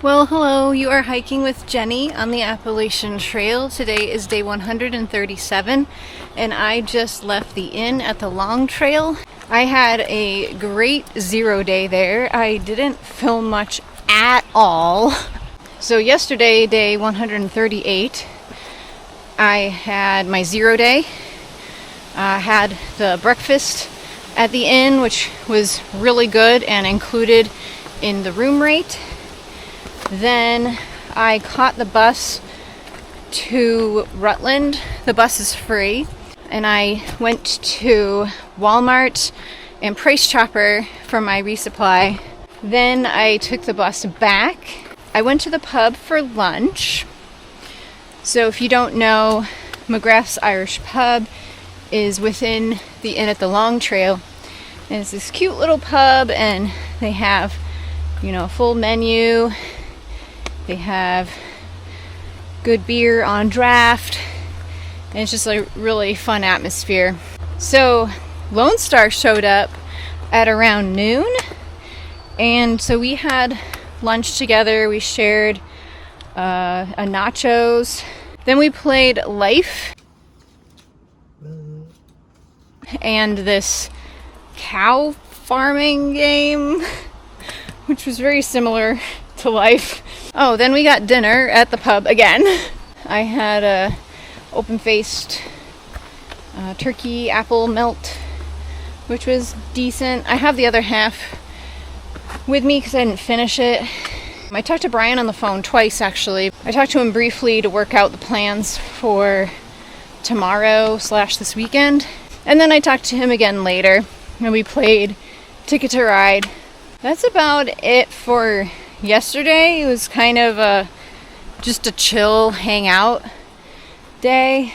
Well, hello, you are hiking with Jenny on the Appalachian Trail. Today is day 137, and I just left the inn at the Long Trail. I had a great 0 day there. I didn't film much at all. So yesterday, day 138, I had my 0 day. I had the breakfast at the inn, which was really good and included in the room rate. Then I caught the bus to Rutland. The bus is free. And I went to Walmart and Price Chopper for my resupply. Then I took the bus back. I went to the pub for lunch. So if you don't know, McGrath's Irish Pub is within the inn at the Long Trail. And it's this cute little pub, and they have, a full menu. They have good beer on draft, and it's just a really fun atmosphere. So Lone Star showed up at around noon, and so we had lunch together. We shared a nachos. Then we played Life and this cow farming game, which was very similar to Life. Oh, then we got dinner at the pub again. I had a open-faced turkey apple melt, which was decent. I have the other half with me because I didn't finish it. I talked to Brian on the phone twice, actually. I talked to him briefly to work out the plans for tomorrow/this weekend. And then I talked to him again later, and we played Ticket to Ride. That's about it for yesterday. It was kind of just a chill hangout day,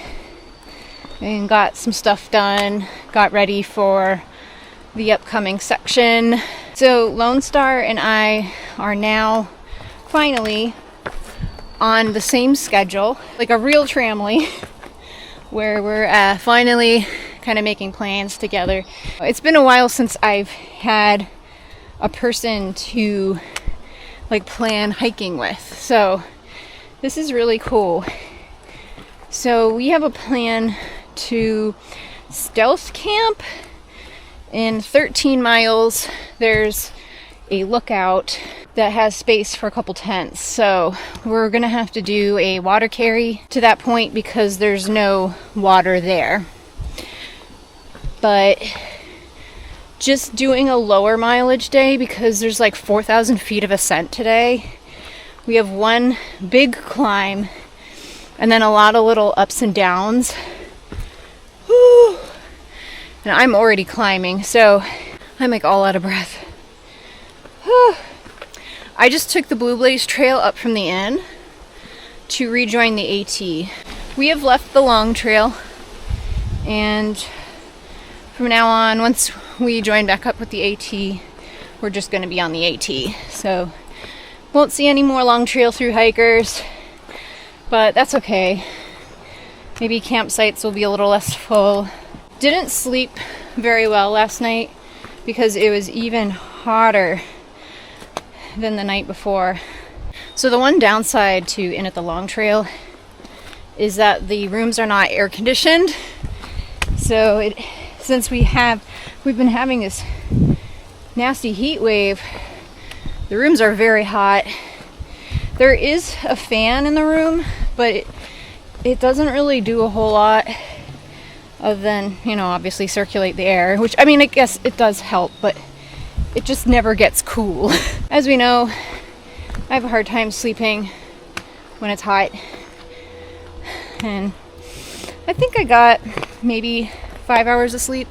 and got some stuff done, got ready for the upcoming section. So Lone Star and I are now finally on the same schedule, like a real tramily, where we're finally kind of making plans together. It's been a while since I've had a person to plan hiking with, so this is really cool. So we have a plan to stealth camp in 13 miles. There's a lookout that has space for a couple tents, so we're gonna have to do a water carry to that point because there's no water there. But just doing a lower mileage day because there's 4,000 feet of ascent today. We have one big climb and then a lot of little ups and downs. Whew. And I'm already climbing, so I'm all out of breath. Whew. I just took the Blue Blaze Trail up from the inn to rejoin the AT. We have left the Long Trail, and from now on, once we join back up with the AT, we're just going to be on the AT. So won't see any more Long Trail through hikers, but that's okay. Maybe campsites will be a little less full. Didn't sleep very well last night because it was even hotter than the night before. So the one downside to Inn at the Long Trail is that the rooms are not air conditioned. So since we've been having this nasty heat wave, the rooms are very hot. There is a fan in the room, but it doesn't really do a whole lot other than, obviously circulate the air, which, I guess it does help, but it just never gets cool. As we know, I have a hard time sleeping when it's hot, and I think I got maybe 5 hours of sleep.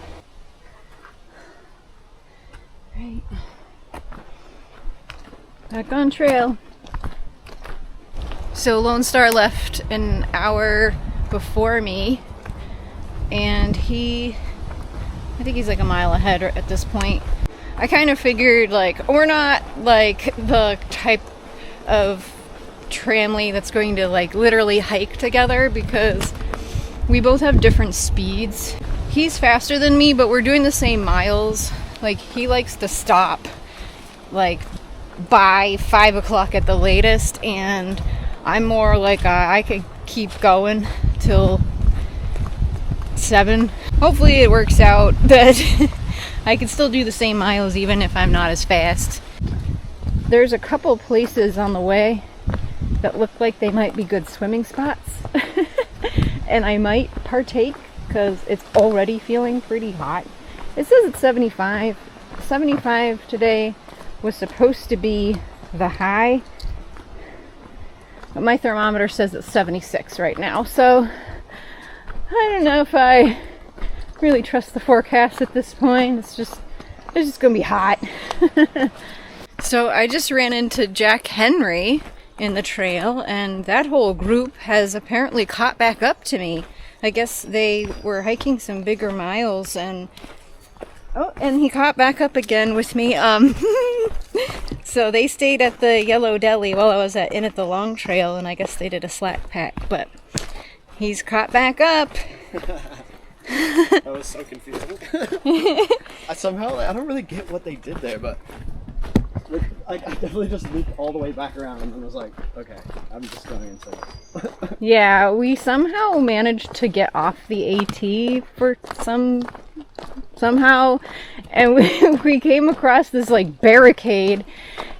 Right. Back on trail. So Lone Star left an hour before me, and I think he's a mile ahead at this point. I kind of figured we're not the type of tramily that's going to literally hike together because we both have different speeds. He's faster than me, but we're doing the same miles. He likes to stop by 5 o'clock at the latest, and I'm more like I could keep going till 7. Hopefully it works out that I can still do the same miles even if I'm not as fast. There's a couple places on the way that look like they might be good swimming spots and I might partake because it's already feeling pretty hot. It says it's 75. 75 today was supposed to be the high, but my thermometer says it's 76 right now, so I don't know if I really trust the forecast at this point. It's just gonna be hot. So I just ran into Jack Henry in the trail, and that whole group has apparently caught back up to me. I guess they were hiking some bigger miles, and he caught back up again with me. So they stayed at the Yellow Deli while I was in at the Long Trail, and I guess they did a slack pack, but he's caught back up. That was so confusing. I don't really get what they did there, but I definitely just looped all the way back around and was like, okay, I'm just going in circles. Yeah, we somehow managed to get off the AT for somehow, and we came across this like barricade,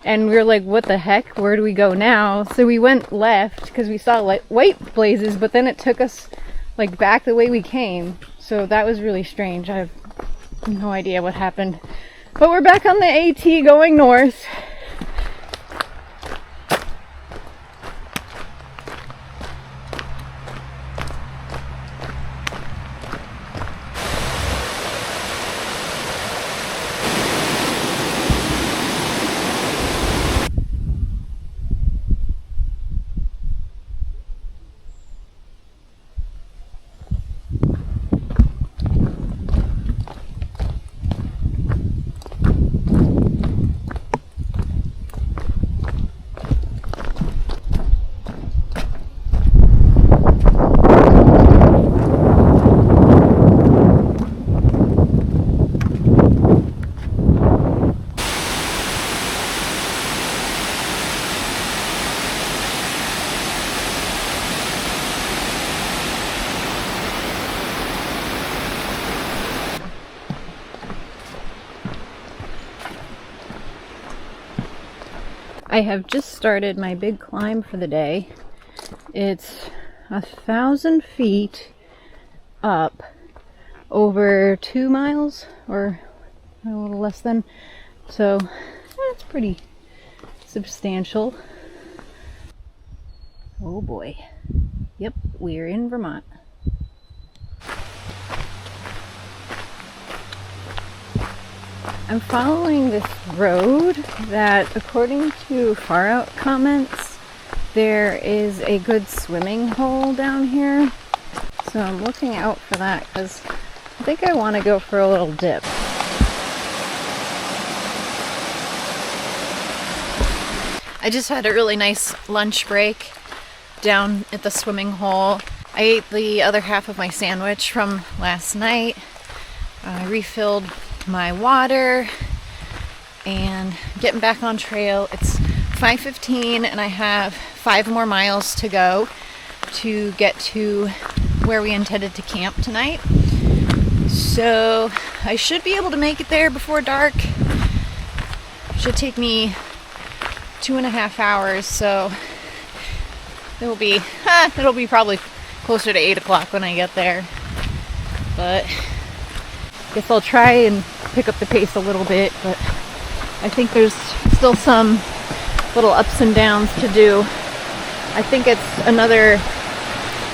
and we were like, what the heck, where do we go now? So we went left because we saw like white blazes, but then it took us like back the way we came, so that was really strange. I have no idea what happened, but we're back on the AT going north. I have just started my big climb for the day. It's 1,000 feet up over 2 miles, or a little less than, so that's pretty substantial. Oh boy. Yep, we're in Vermont. I'm following this road that, according to Far Out comments, there is a good swimming hole down here. So I'm looking out for that because I think I want to go for a little dip. I just had a really nice lunch break down at the swimming hole. I ate the other half of my sandwich from last night. I refilled my water and getting back on trail. It's 5:15 and I have 5 more miles to go to get to where we intended to camp tonight. So I should be able to make it there before dark. Should take me 2.5 hours, so it'll be probably closer to 8 o'clock when I get there. But I guess I'll try and pick up the pace a little bit, but I think there's still some little ups and downs to do. I think it's another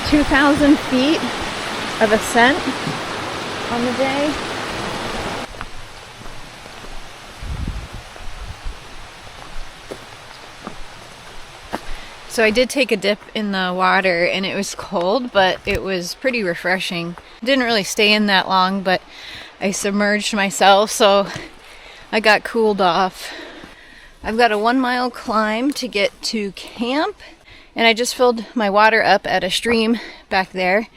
2,000 feet of ascent on the day. So I did take a dip in the water and it was cold, but it was pretty refreshing. Didn't really stay in that long, but I submerged myself, so I got cooled off. I've got a 1 mile climb to get to camp, and I just filled my water up at a stream back there.